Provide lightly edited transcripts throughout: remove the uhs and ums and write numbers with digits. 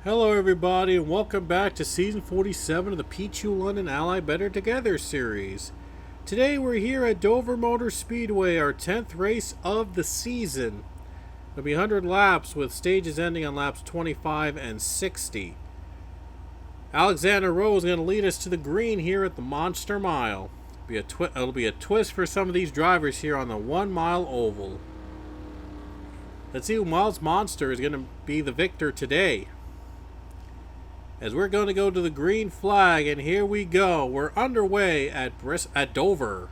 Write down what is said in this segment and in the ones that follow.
Hello everybody and welcome back to Season 47 of the P2 London Ally Better Together series. Today we're here at Dover Motor Speedway, our 10th race of the season. It'll be 100 laps with stages ending on laps 25 and 60. Alexander Rowe is going to lead us to the green here at the Monster Mile. It'll be a twist for some of these drivers here on the 1 mile oval. Let's see who Miles Monster is going to be the victor today. As we're going to go to the green flag, and here we go. We're underway at Dover.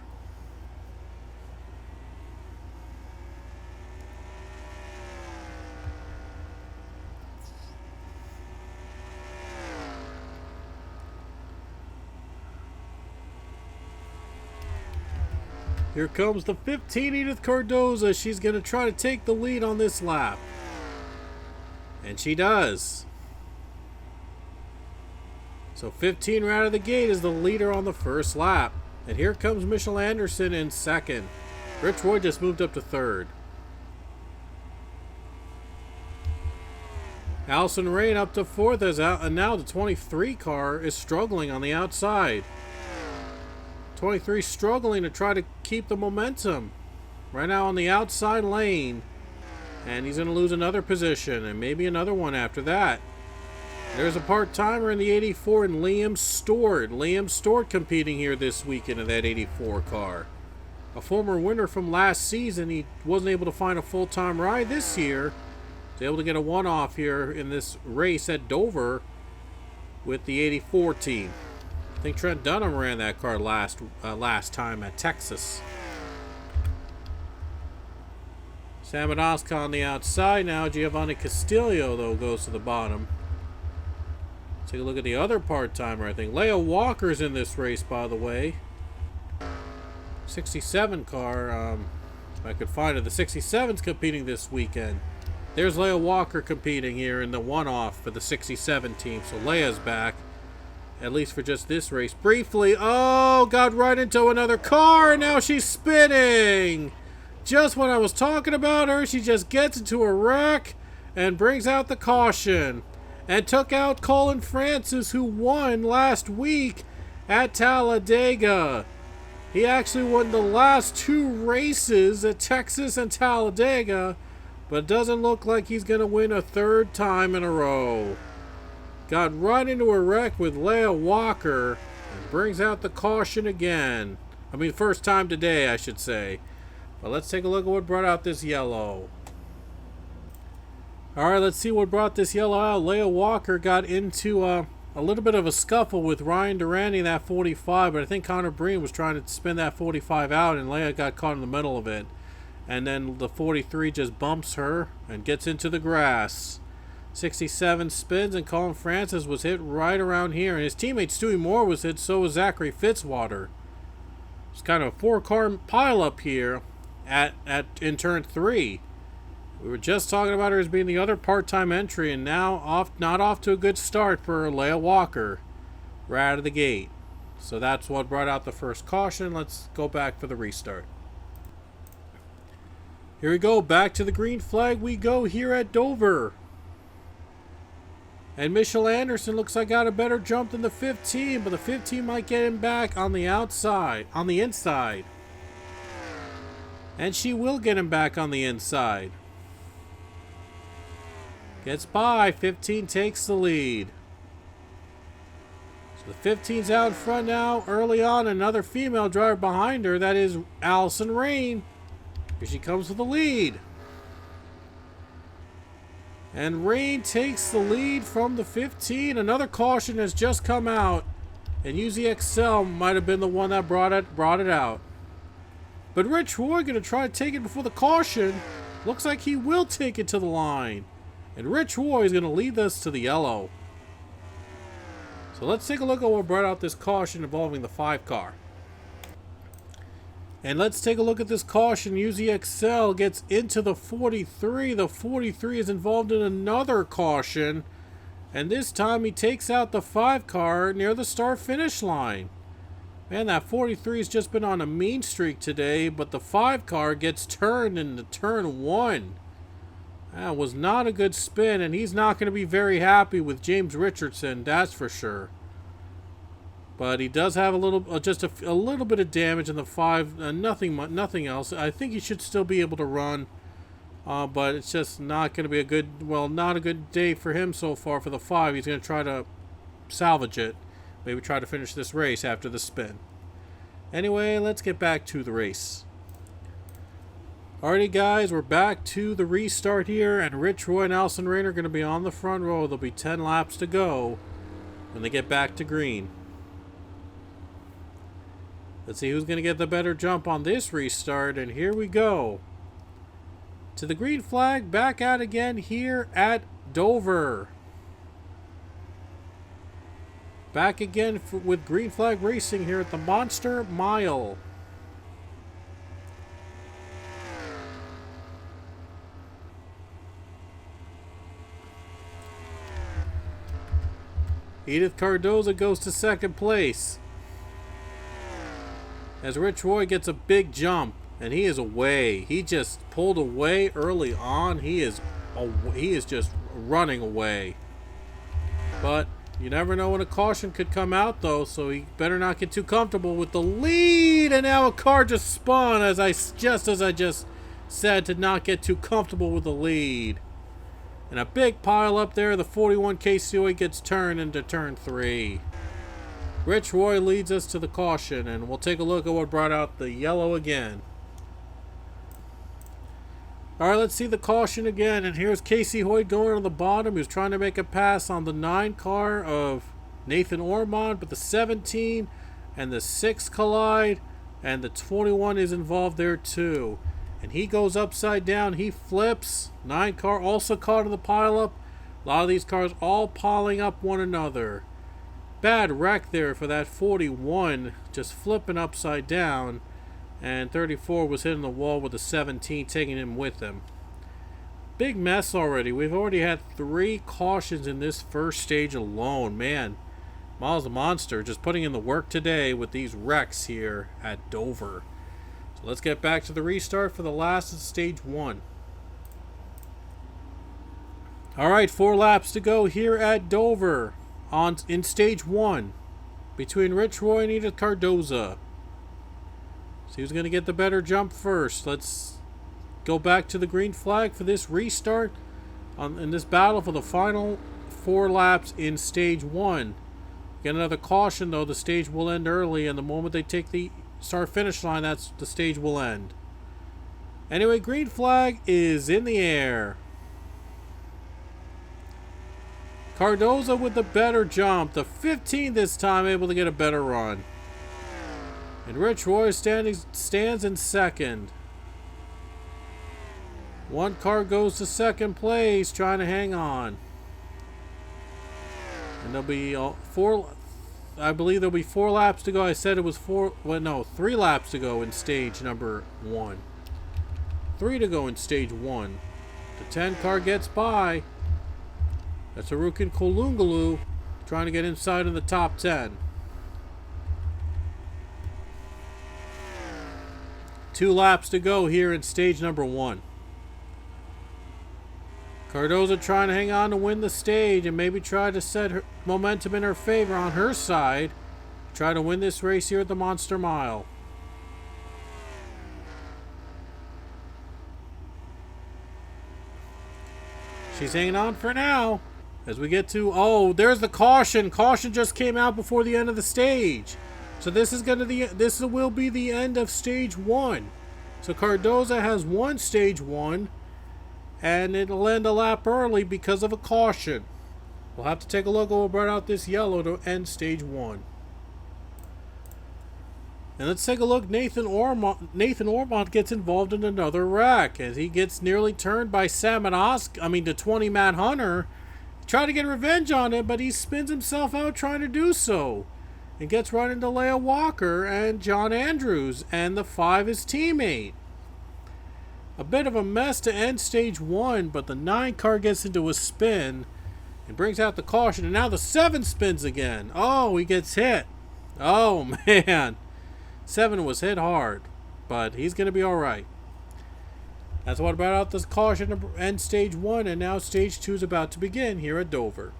Here comes the 15 Edith Cardoza. She's going to try to take the lead on this lap. And she does. So 15 right out of the gate is the leader on the first lap. And here comes Michelle Anderson in second. Rich Roy just moved up to third. Allison Rain up to fourth, and now the 23 car is struggling on the outside. 23 struggling to try to keep the momentum. Right now on the outside lane. And he's going to lose another position and maybe another one after that. There's a part-timer in the 84 and Liam Stewart. Liam Stewart competing here this weekend in that 84 car. A former winner from last season. He wasn't able to find a full-time ride this year. He's able to get a one-off here in this race at Dover with the 84 team. I think Trent Dunham ran that car last time at Texas. Samonoska on the outside now. Giovanni Castillo, though, goes to the bottom. Take a look at the other part-timer, I think. Leah Walker's in this race, by the way. 67 car, if I could find it. The 67's competing this weekend. There's Leah Walker competing here in the one-off for the 67 team. So Leah's back, at least for just this race. Briefly, oh, got right into another car, and now she's spinning. Just when I was talking about her, she just gets into a wreck and brings out the caution. And took out Colin Francis, who won last week at Talladega. He actually won the last two races at Texas and Talladega, but it doesn't look like he's going to win a third time in a row. Got right into a wreck with Leah Walker and brings out the caution again. I mean, first time today, I should say. But let's take a look at what brought out this yellow. Alright, let's see what brought this yellow out. Leah Walker got into a little bit of a scuffle with Ryan Durante in that 45, but I think Connor Breen was trying to spin that 45 out, and Leah got caught in the middle of it. And then the 43 just bumps her and gets into the grass. 67 spins, and Colin Francis was hit right around here. And his teammate Stewie Moore was hit, so was Zachary Fitzwater. It's kind of a four-car pile-up here in turn 3. We were just talking about her as being the other part-time entry, and now not off to a good start for Leah Walker right out of the gate. So that's what brought out the first caution. Let's go back for the restart. Here we go, back to the green flag we go here at Dover. And Michelle Anderson looks like got a better jump than the 15, but the 15 might get him back on the inside. And she will get him back on the inside. Gets by, 15 takes the lead. So the 15's out in front now. Early on, another female driver behind her. That is Allison Rain. Here she comes with the lead. And Rain takes the lead from the 15. Another caution has just come out. And UZXL might have been the one that brought it out. But Rich Roy going to try to take it before the caution. Looks like he will take it to the line. And Rich Roy is going to lead us to the yellow. So let's take a look at what brought out this caution involving the 5 car. And let's take a look at this caution. UZXL gets into the 43. The 43 is involved in another caution. And this time he takes out the 5 car near the start-finish line. Man, that 43 has just been on a mean streak today, but the 5 car gets turned into turn 1. That was not a good spin, and he's not going to be very happy with James Richardson, that's for sure. But he does have a little, just a little bit of damage in the 5, nothing else. I think he should still be able to run, but it's just not going to be a good, well, not a good day for him so far for the 5. He's going to try to salvage it, maybe try to finish this race after the spin. Anyway, let's get back to the race. Alrighty guys, we're back to the restart here, and Rich Roy and Allison Rain are going to be on the front row. There'll be 10 laps to go when they get back to green. Let's see who's going to get the better jump on this restart, and here we go. To the green flag, back out again here at Dover. Back again with green flag racing here at the Monster Mile. Edith Cardoza goes to second place. As Rich Roy gets a big jump, and he is away. He just pulled away early on. He is just running away. But you never know when a caution could come out, though, so he better not get too comfortable with the lead. And now a car just spun, as I just said, to not get too comfortable with the lead. And a big pile up there. The 41 KCOA gets turned into turn 3. Rich Roy leads us to the caution, and we'll take a look at what brought out the yellow again. Alright, let's see the caution again, and here's Casey Hoyt going on the bottom. He's trying to make a pass on the 9 car of Nathan Ormond, but the 17 and the 6 collide, and the 21 is involved there too. And he goes upside down, he flips. 9 car also caught in the pileup. A lot of these cars all piling up one another. Bad wreck there for that 41, just flipping upside down. And 34 was hitting the wall with the 17, taking him with him. Big mess already. We've already had 3 cautions in this first stage alone. Man, Miles the Monster just putting in the work today with these wrecks here at Dover. So let's get back to the restart for the last of stage 1. Alright, 4 laps to go here at Dover in stage 1 between Rich Roy and Edith Cardoza. See who's going to get the better jump first. Let's go back to the green flag for this restart in this battle for the final 4 laps in stage 1. Get another caution though. The stage will end early, and the moment they take the start finish line, that's the stage will end. Anyway, green flag is in the air. Cardoza with the better jump. The 15 this time, able to get a better run. And Rich Roy stands in second. 1 car goes to second place, trying to hang on. And there'll be 4. I believe there'll be 4 laps to go. I said it was 4. Well, no, 3 laps to go in stage number 1. 3 to go in stage 1. The 10 car gets by. That's Harukin Kolungalu trying to get inside in the top 10. 2 laps to go here in stage number 1. Cardoza trying to hang on to win the stage and maybe try to set her momentum in her favor on her side. Try to win this race here at the Monster Mile. She's hanging on for now. As we get to, oh, there's the caution. Caution just came out before the end of the stage. So this will be the end of stage 1. So Cardoza has won stage 1, and it'll end a lap early because of a caution. We'll have to take a look at what brought out this yellow to end stage 1. And let's take a look. Nathan Ormond gets involved in another wreck as he gets nearly turned by the 20 Matt Hunter. Try to get revenge on him, but he spins himself out trying to do so. And gets right into Leah Walker and John Andrews and the 5 his teammate. A bit of a mess to end stage 1, but the 9 car gets into a spin and brings out the caution. And now the 7 spins again. Oh, he gets hit. Oh, man. 7 was hit hard, but he's going to be all right. That's what about out this caution to end stage 1, and now stage 2 is about to begin here at Dover.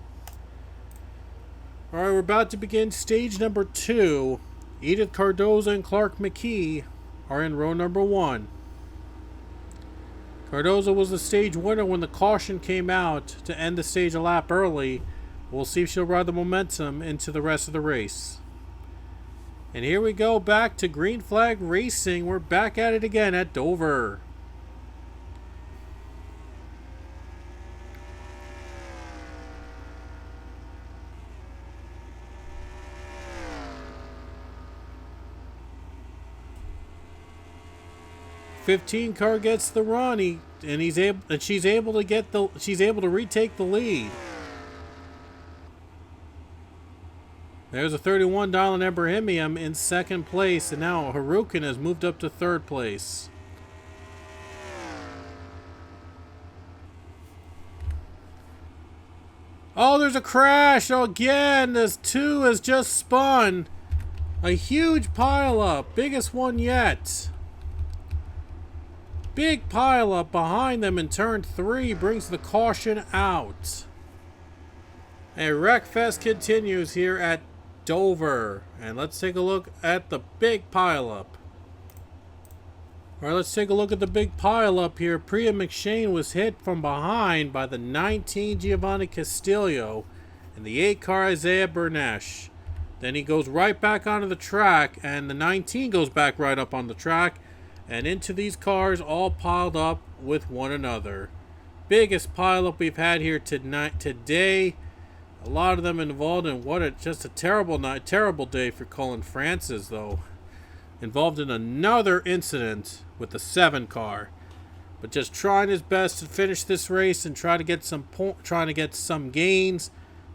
Alright, we're about to begin stage number 2. Edith Cardoza and Clark McKee are in row number 1. Cardoza was the stage winner when the caution came out to end the stage a lap early. We'll see if she'll ride the momentum into the rest of the race. And here we go, back to green flag racing. We're back at it again at Dover. '15 car gets the run, she's able to retake the lead. There's a 31 Dylan Ebrahimian in second place, and now Harukin has moved up to third place. Oh, there's a crash again. This 2 has just spun. A huge pileup, biggest one yet. Big pileup behind them in turn 3 brings the caution out. A wreckfest continues here at Dover. And let's take a look at the big pileup. Alright, let's take a look at the big pileup here. Priya McShane was hit from behind by the 19 Giovanni Castillo and the 8 car Isaiah Bernesh. Then he goes right back onto the track, and the 19 goes back right up on the track. And into these cars all piled up with one another. Biggest pileup we've had here today. A lot of them involved in just a terrible night, terrible day for Colin Francis, though. Involved in another incident with the 7 car. But just trying his best to finish this race and trying to get some gains.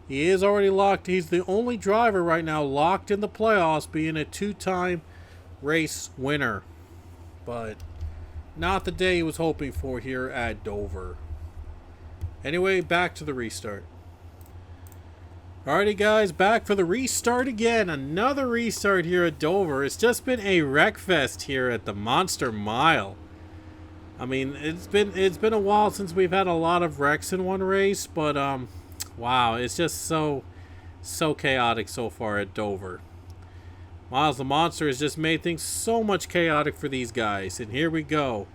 He is already locked. He's the only driver right now locked in the playoffs, being a 2-time race winner. But not the day he was hoping for here at Dover. Anyway, back to the restart. Alrighty guys, back for the restart again. Another restart here at Dover. It's just been a wreckfest here at the Monster Mile. I mean, it's been a while since we've had a lot of wrecks in one race, but wow, it's just so chaotic so far at Dover. Miles the Monster has just made things so much chaotic for these guys. And here we go.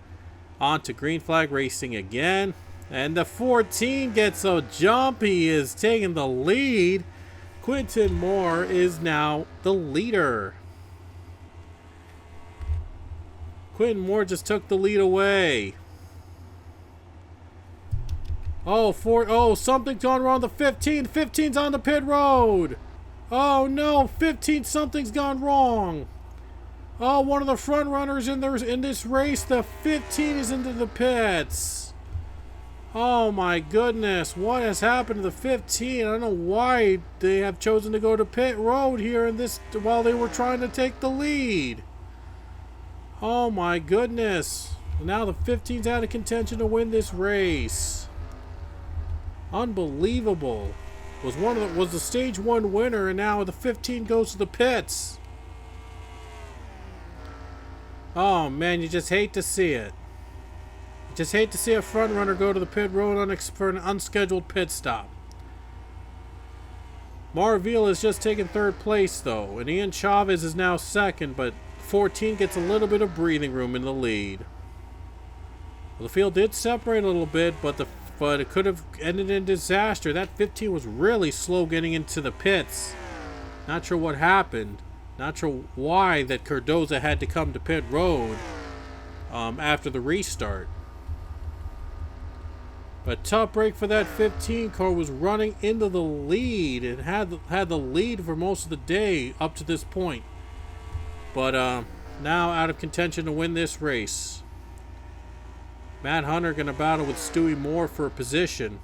On to green flag racing again. And the 14 gets a jump. He is taking the lead. Quinton Moore is now the leader. Quinton Moore just took the lead away. Oh, something's gone wrong. The 15. 15's on the pit road. Oh no, 15, something's gone wrong. Oh, one of the front runners in this race, the 15 is into the pits. Oh my goodness, what has happened to the 15? I don't know why they have chosen to go to pit road here in this while they were trying to take the lead. Oh my goodness. Now the 15's out of contention to win this race. Unbelievable. Was the stage 1 winner, and now the 15 goes to the pits. Oh man, you just hate to see it. You just hate to see a front runner go to the pit road for an unscheduled pit stop. Marville has just taken 3rd place though, and Ian Chavez is now 2nd, but 14 gets a little bit of breathing room in the lead. Well, the field did separate a little bit, but it could have ended in disaster. That 15 was really slow getting into the pits. Not sure what happened. Not sure why that Cardoza had to come to pit road after the restart. But tough break for that 15 car. Was running into the lead and had the lead for most of the day up to this point. But now out of contention to win this race. Matt Hunter going to battle with Stewie Moore for a position.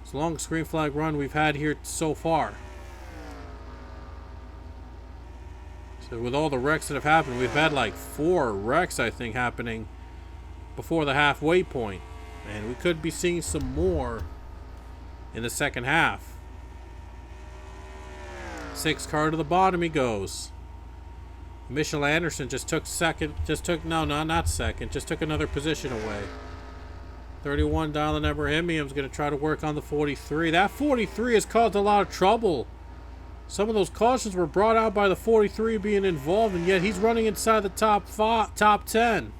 It's the longest green flag run we've had here so far. So with all the wrecks that have happened, we've had like 4 wrecks, I think, happening before the halfway point. And we could be seeing some more in the second half. 6 car to the bottom he goes. Mitchell Anderson just took second. Just took not second. Just took another position away. 31 Dylan Abrahamian's going to try to work on the 43. That 43 has caused a lot of trouble. Some of those cautions were brought out by the 43 being involved, and yet he's running inside the top 10.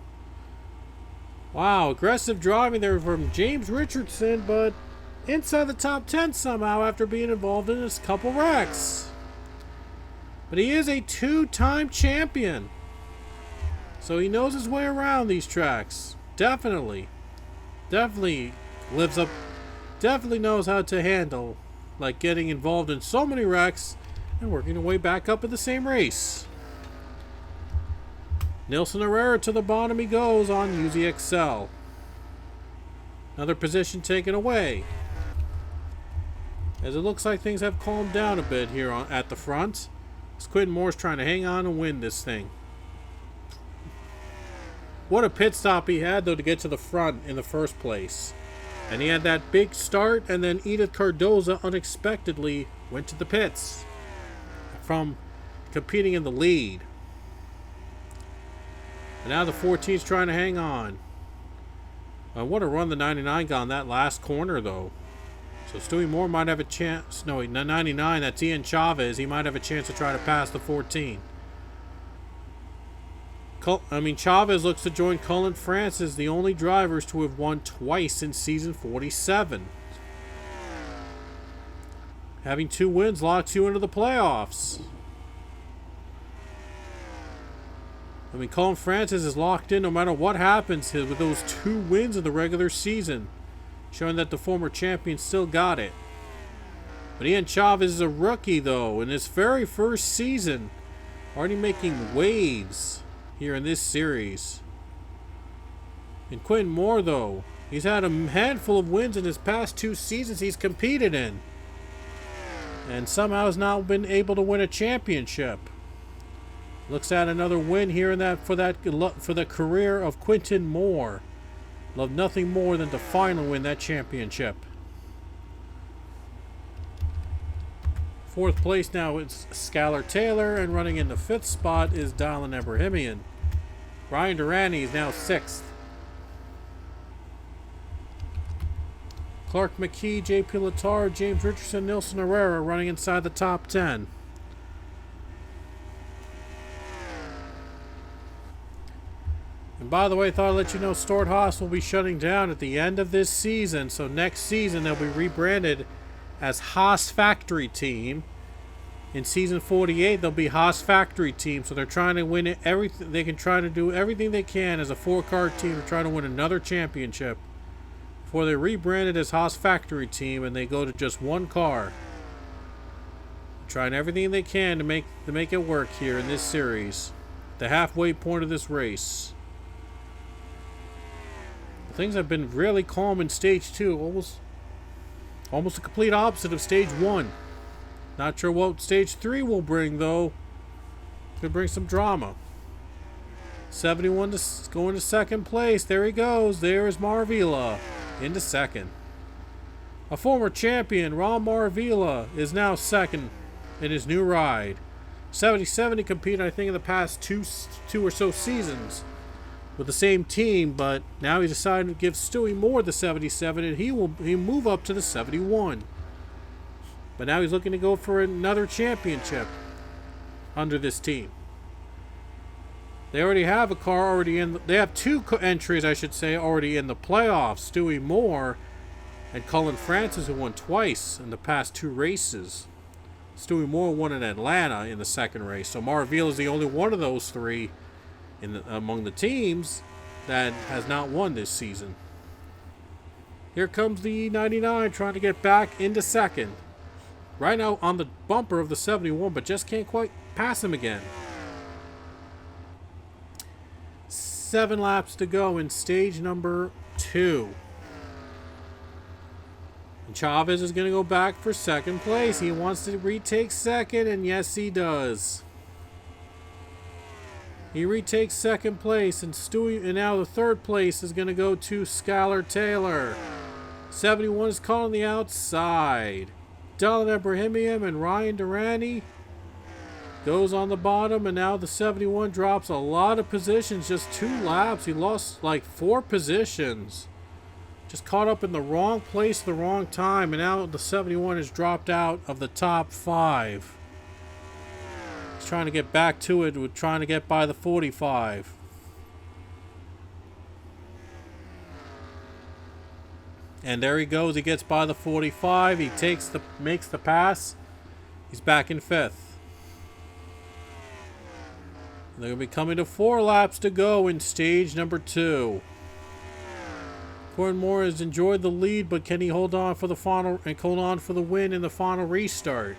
Wow, aggressive driving there from James Richardson, but inside the top 10 somehow after being involved in a couple wrecks. But he is a two-time champion, so he knows his way around these tracks. Definitely lives up, definitely knows how to handle, like, getting involved in so many wrecks and working their way back up in the same race. Nilson Herrera to the bottom he goes on UZXL. Another position taken away, as it looks like things have calmed down a bit here at the front. Quentin Moore's trying to hang on and win this thing. What a pit stop he had, though, to get to the front in the first place. And he had that big start, and then Edith Cardoza unexpectedly went to the pits from competing in the lead. And now the 14's trying to hang on. What a run the 99 got on that last corner, though. So Stewie Moore might have a chance. No, 99, that's Ian Chavez. He might have a chance to try to pass the 14. Chavez looks to join Cullen Francis, the only drivers to have won twice in season 47. Having 2 wins locks you into the playoffs. Cullen Francis is locked in no matter what happens with those 2 wins in the regular season, showing that the former champion still got it. But Ian Chavez is a rookie, though, in his very first season, already making waves here in this series. And Quentin Moore, though, he's had a handful of wins in his past 2 seasons he's competed in, and somehow has not been able to win a championship. Looks at another win here and that for the career of Quentin Moore. Love nothing more than to finally win that championship. 4th place now is Skylar Taylor, and running in the 5th spot is Dylan Abrahamian. Ryan Durante is now 6th. Clark McKee, JP Letard, James Richardson, Nilson Herrera running inside the top 10. And by the way, I thought I'd let you know Stort Haas will be shutting down at the end of this season. So next season they'll be rebranded as Haas Factory Team. In season 48 they'll be Haas Factory Team. So they're trying to win it. Everything they can try to do everything they can as a 4-car team to try to win another championship before they rebrand it as Haas Factory Team and they go to just 1 car. Trying everything they can to make it work here in this series. The halfway point of this race. Things have been really calm in stage 2, almost the complete opposite of stage 1. Not sure what stage 3 will bring, though. Could bring some drama. 71 going to 2nd place. There he goes. There is Marvila into 2nd. A former champion, Ron Marvila, is now 2nd in his new ride. 77 he competed, I think, in the past two or so seasons with the same team, but now he decided to give Stewie Moore the 77, and he'll move up to the 71. But now he's looking to go for another championship under this team. They already have a car already in. They have 2 entries, I should say, already in the playoffs. Stewie Moore and Cullen Francis, who won twice in the past 2 races. Stewie Moore won in Atlanta in the 2nd race, so Marville is the only one of those 3 among the teams that has not won this season. Here comes the 99 trying to get back into 2nd. Right now on the bumper of the 71, but just can't quite pass him again. 7 laps to go in stage number 2. And Chavez is going to go back for 2nd place. He wants to retake 2nd, and yes, he does. He retakes 2nd place, and now the 3rd place is going to go to Skylar Taylor. 71 is caught on the outside. Dylan Abrahamian and Ryan Durante Goes on the bottom, and now the 71 drops a lot of positions, just 2 laps. He lost like 4 positions. Just caught up in the wrong place at the wrong time, and now the 71 has dropped out of the top 5. He's trying to get back to it, with trying to get by the 45. And there he goes. He gets by the 45. He makes the pass. He's back in 5th. They're going to be coming to 4 laps to go in stage number 2. Gordon Moore has enjoyed the lead, but can he hold on for the final and hold on for the win in the final restart?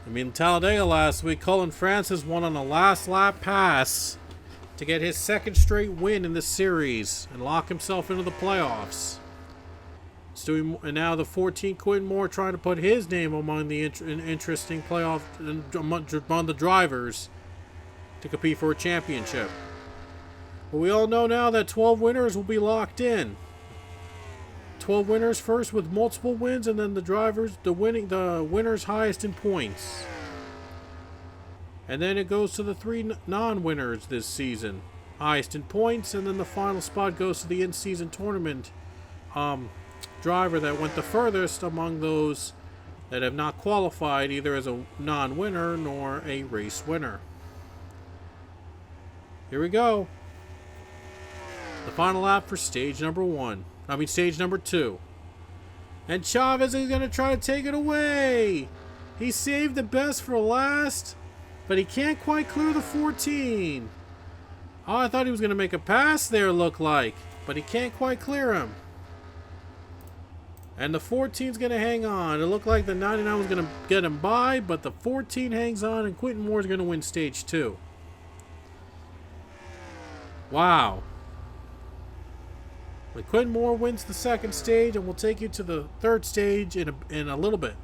I mean, Talladega last week, Cullen Francis won on a last lap pass to get his 2nd straight win in the series and lock himself into the playoffs. And now the 14 Quinn Moore trying to put his name among the interesting playoff among the drivers to compete for a championship. But we all know now that 12 winners will be locked in. 12 winners first with multiple wins, and then the winners highest in points. And then it goes to the 3 non-winners this season, highest in points, and then the final spot goes to the in-season tournament driver that went the furthest among those that have not qualified either as a non-winner nor a race winner. Here we go. The final lap for stage number 2. And Chavez is going to try to take it away. He saved the best for last, but he can't quite clear the 14. Oh, I thought he was going to make a pass there, look like, but he can't quite clear him. And the 14's going to hang on. It looked like the 99 was going to get him by, but the 14 hangs on, and Quentin Moore's going to win stage 2. Wow. But Quentin Moore wins the 2nd stage, and we'll take you to the 3rd stage in a little bit.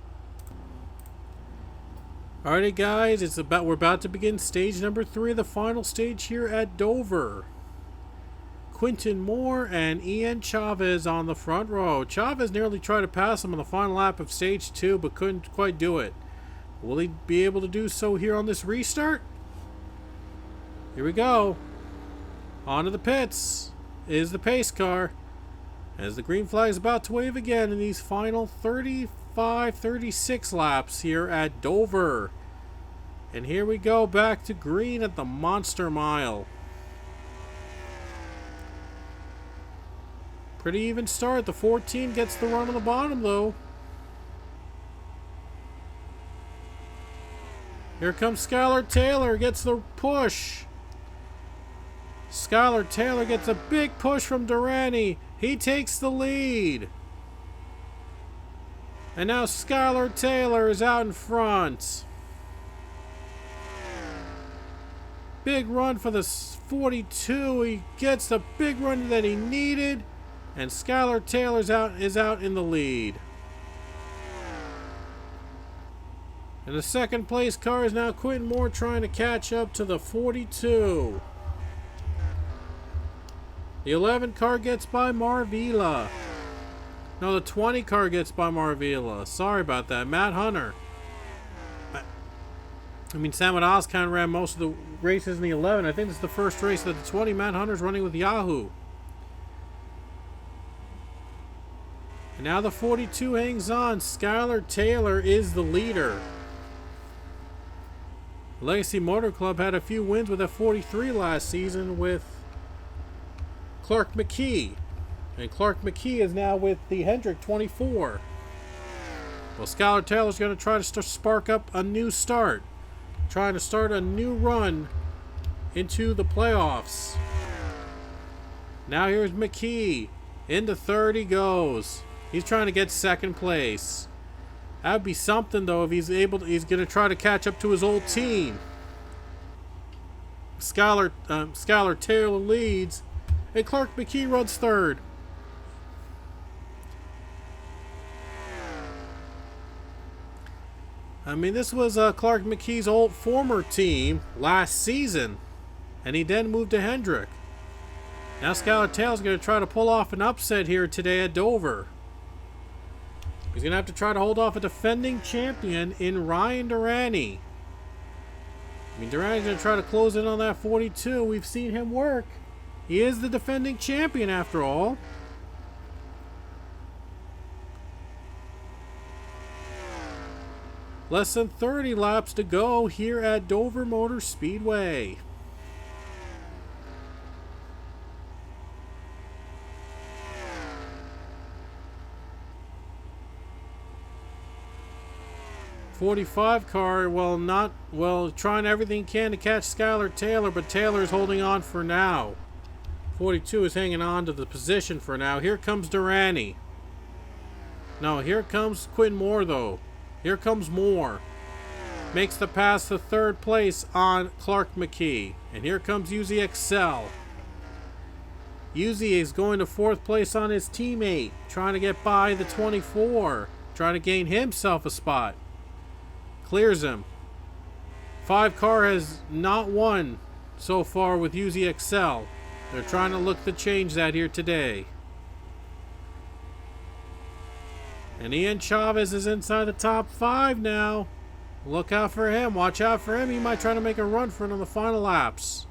Alrighty, guys, we're about to begin stage number 3, the final stage here at Dover. Quentin Moore and Ian Chavez on the front row. Chavez nearly tried to pass him on the final lap of stage 2, but couldn't quite do it. Will he be able to do so here on this restart? Here we go. On to the pits is the pace car, as the green flag is about to wave again in these final 36 laps here at Dover. And here we go, back to green at the Monster Mile. Pretty even start. The 14 gets the run on the bottom, though. Here comes Skylar Taylor, gets the push. Skylar Taylor gets a big push from Durrani. He takes the lead. And now Skylar Taylor is out in front. Big run for the 42. He gets the big run that he needed. And Skylar Taylor is out in the lead. And the 2nd place car is now Quentin Moore trying to catch up to the 42. The 11 car gets by Marvila. No, the 20 car gets by Marvila. Sorry about that. Matt Hunter. Sam Oskan ran most of the races in the 11. I think this is the first race that the 20 Matt Hunter's running with Yahoo. And now the 42 hangs on. Skylar Taylor is the leader. Legacy Motor Club had a few wins with a 43 last season with Clark McKee. And Clark McKee is now with the Hendrick 24. Well, Skylar Taylor's going to try to spark up a new start. Trying to start a new run into the playoffs. Now here's McKee. Into 3rd he goes. He's trying to get 2nd place. That would be something, though, if he's able to. He's going to try to catch up to his old team. Skylar Taylor leads, and Clark McKee runs 3rd. This was Clark McKee's old former team last season, and he then moved to Hendrick. Now Skylar Taylor's going to try to pull off an upset here today at Dover. He's going to have to try to hold off a defending champion in Ryan Durrani. I mean, Durrani's going to try to close in on that 42. We've seen him work. He is the defending champion after all. Less than 30 laps to go here at Dover Motor Speedway. .45 car, trying everything he can to catch Skylar Taylor, but Taylor's holding on for now. 42 is hanging on to the position for now. Here comes Durrani. No, here comes Quinn Moore, though. Here comes Moore. Makes the pass to third place on Clark McKee. And here comes Uzi Excel. Uzi is going to fourth place on his teammate, trying to get by the 24, trying to gain himself a spot. Clears him. 5 car has not won so far with Uzi Excel. They're trying to look to change that here today. And Ian Chavez is inside the top 5 now. Look out for him. Watch out for him. He might try to make a run for it on the final laps.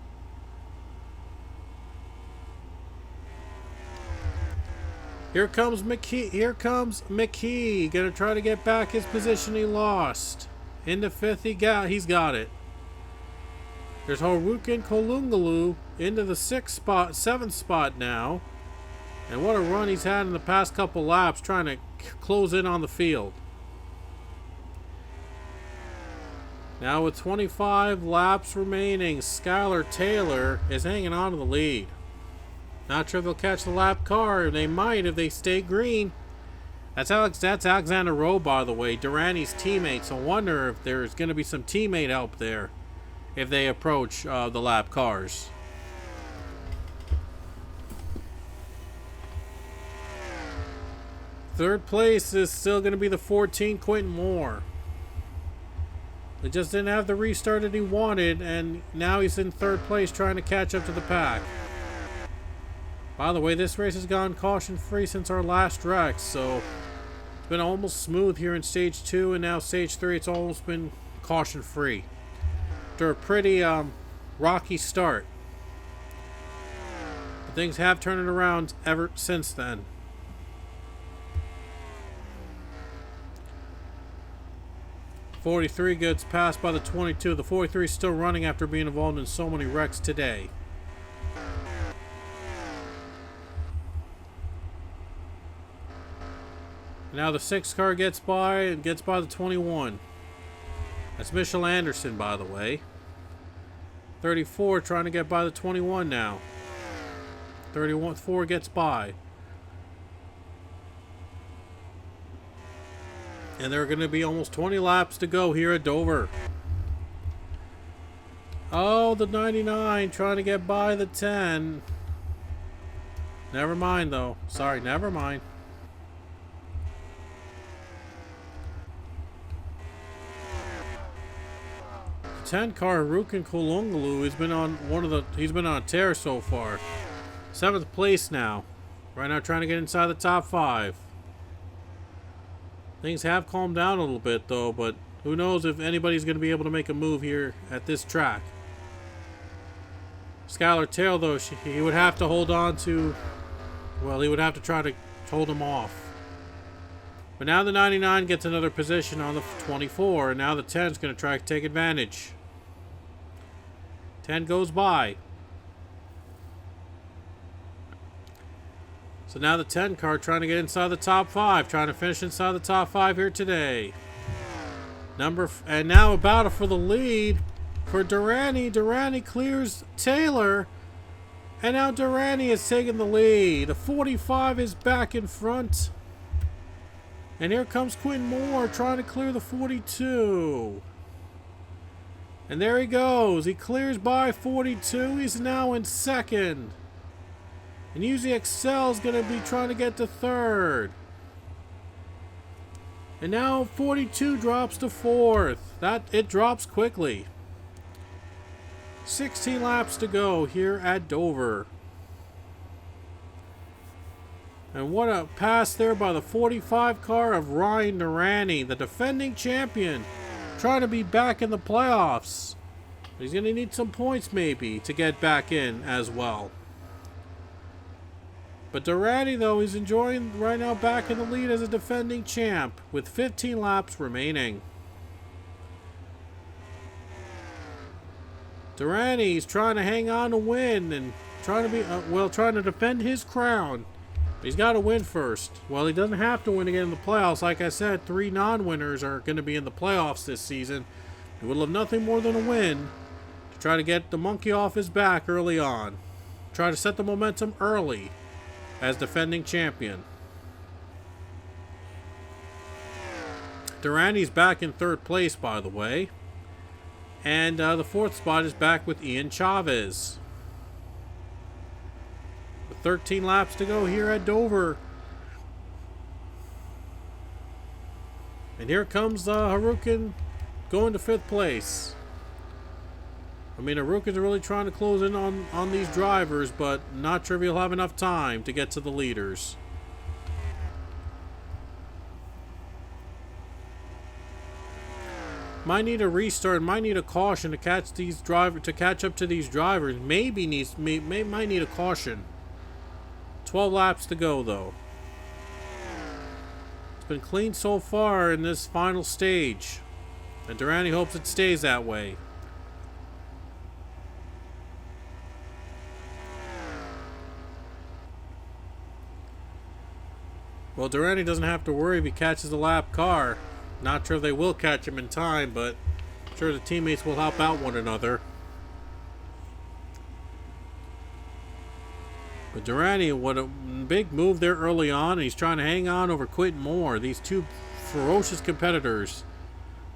Here comes McKee. Gonna try to get back his position he lost. Into 5th, he's got it. There's Harukin Kolungalu into the 7th spot now. And what a run he's had in the past couple laps trying to close in on the field. Now with 25 laps remaining, Skylar Taylor is hanging on to the lead. Not sure if they'll catch the lap car. They might if they stay green. That's Alexander Rowe, by the way, Durrani's teammate. So I wonder if there's going to be some teammate help there if they approach the lap cars. Third place is still going to be the 14, Quentin Moore. They just didn't have the restart that he wanted, and now he's in third place trying to catch up to the pack. By the way, this race has gone caution-free since our last wreck, so it's been almost smooth here in Stage 2, and now Stage 3, it's almost been caution-free. After a pretty rocky start. But things have turned it around ever since then. .43 gets passed by the 22. The 43 is still running after being involved in so many wrecks today. Now the 6 car gets by and gets by the 21. That's Michelle Anderson, by the way. 34 trying to get by the 21 now. 34 gets by. And there are going to be almost 20 laps to go here at Dover. Oh, the 99 trying to get by the 10. Never mind, though. Sorry, never mind. The 10 car, Harukin Kolungalu, he's been on a tear so far. 7th place now. Right now trying to get inside the top 5. Things have calmed down a little bit, though, but who knows if anybody's going to be able to make a move here at this track. Skylar Taylor, though, he would have to hold on to... Well, he would have to try to hold him off. But now the 99 gets another position on the 24, and now the 10 is going to try to take advantage. 10 goes by. So now the 10 car trying to get inside the top 5, trying to finish inside the top 5 here today. And now a battle for the lead for Durrani. Durrani clears Taylor, and now Durrani is taking the lead. The 45 is back in front. And here comes Quinn Moore trying to clear the 42. And there he goes. He clears by 42. He's now in second. And Uzi Excel is going to be trying to get to third. And now 42 drops to fourth. It drops quickly. 16 laps to go here at Dover. And what a pass there by the 45 car of Ryan Durante, the defending champion, trying to be back in the playoffs. He's going to need some points maybe to get back in as well. But Durante, though, he's enjoying right now back in the lead as a defending champ with 15 laps remaining. Durante, trying to hang on to win and trying to be, trying to defend his crown. But he's got to win first. Well, he doesn't have to win again in the playoffs. Like I said, 3 non-winners are going to be in the playoffs this season. He would love nothing more than a win to try to get the monkey off his back early on. Try to set the momentum early as defending champion. Durante's back in 3rd place, by the way. And the 4th spot is back with Ian Chavez. With 13 laps to go here at Dover. And here comes Harukin going to 5th place. I mean, Harukin's really trying to close in on these drivers, but not sure if he'll have enough time to get to the leaders. Might need a restart, might need a caution to catch up to these drivers. Might need a caution. 12 laps to go though. It's been clean so far in this final stage, and Durante hopes it stays that way. Well, Durante doesn't have to worry if he catches a lap car. Not sure if they will catch him in time, but I'm sure the teammates will help out one another. But Durante, what a big move there early on, and he's trying to hang on over Quentin Moore. These two ferocious competitors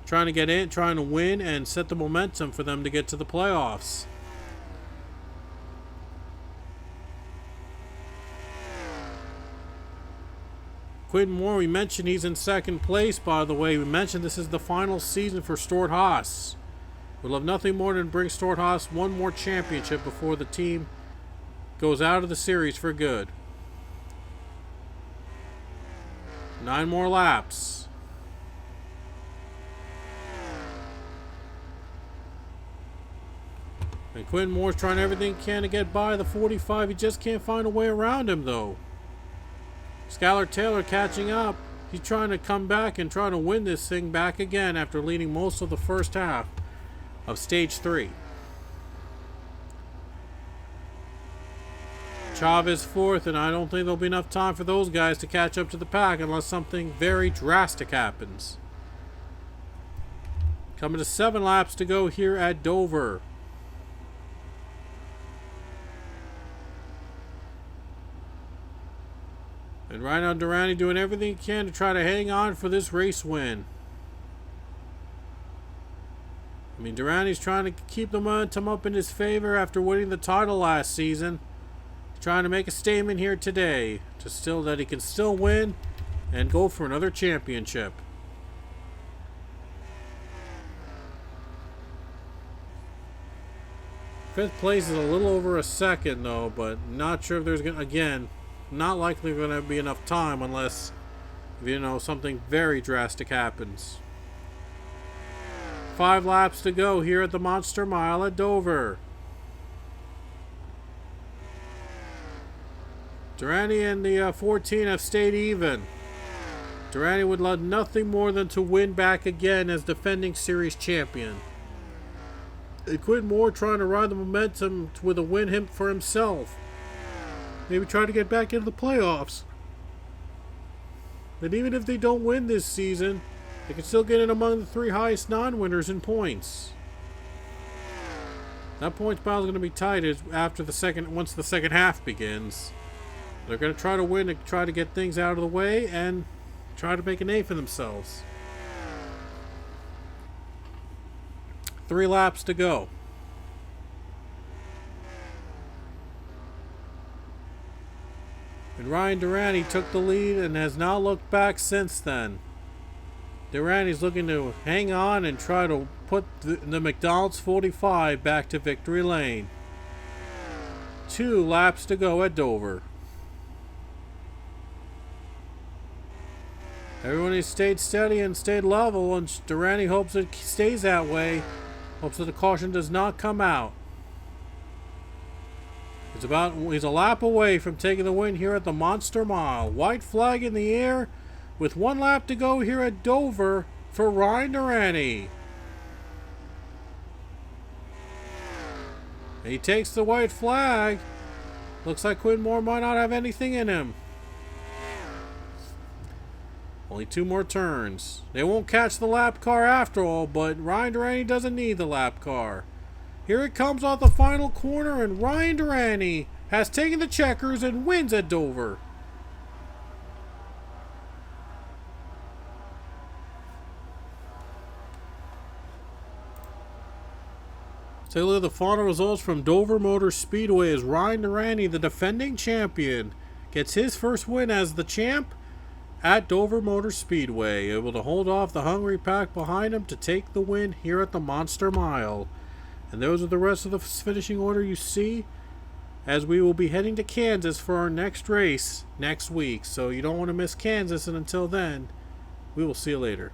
trying to get in, trying to win, and set the momentum for them to get to the playoffs. Quentin Moore, we mentioned he's in 2nd place, by the way. We mentioned this is the final season for Stewart-Haas. We'd love nothing more than bring Stewart-Haas one more championship before the team goes out of the series for good. 9 more laps. And Quentin Moore's trying everything he can to get by the 45. He just can't find a way around him, though. Skylar Taylor catching up. He's trying to come back and trying to win this thing back again after leading most of the first half of stage 3. Chavez 4th, and I don't think there'll be enough time for those guys to catch up to the pack unless something very drastic happens. Coming to 7 laps to go here at Dover. And right now, Durante doing everything he can to try to hang on for this race win. I mean, Durante's trying to keep the momentum up in his favor after winning the title last season. He's trying to make a statement here today that he can still win and go for another championship. Fifth place is a little over a second though, but not sure if there's gonna, again, not likely going to be enough time unless, something very drastic happens. 5 laps to go here at the Monster Mile at Dover. Durante and the 14 have stayed even. Durante would love nothing more than to win back again as defending series champion. And Quentin Moore trying to ride the momentum with a win for himself. Maybe try to get back into the playoffs. And even if they don't win this season, they can still get in among the 3 highest non-winners in points. That points battle is going to be tight once the second half begins. They're going to try to win and try to get things out of the way and try to make a name for themselves. 3 laps to go. And Ryan Durante took the lead and has not looked back since then. Durante's looking to hang on and try to put the McDonald's 45 back to victory lane. 2 laps to go at Dover. Everybody stayed steady and stayed level, and Durrani hopes it stays that way. Hopes that the caution does not come out. He's a lap away from taking the win here at the Monster Mile. White flag in the air with 1 lap to go here at Dover for Ryan Durrani. And he takes the white flag. Looks like Quinn Moore might not have anything in him. Only 2 more turns. They won't catch the lap car after all, but Ryan Durrani doesn't need the lap car. Here it comes off the final corner, and Ryan Durrani has taken the checkers and wins at Dover. Take a look at the final results from Dover Motor Speedway as Ryan Durrani, the defending champion, gets his first win as the champ at Dover Motor Speedway, able to hold off the hungry pack behind him to take the win here at the Monster Mile. And those are the rest of the finishing order you see, as we will be heading to Kansas for our next race next week. So you don't want to miss Kansas, and until then, we will see you later.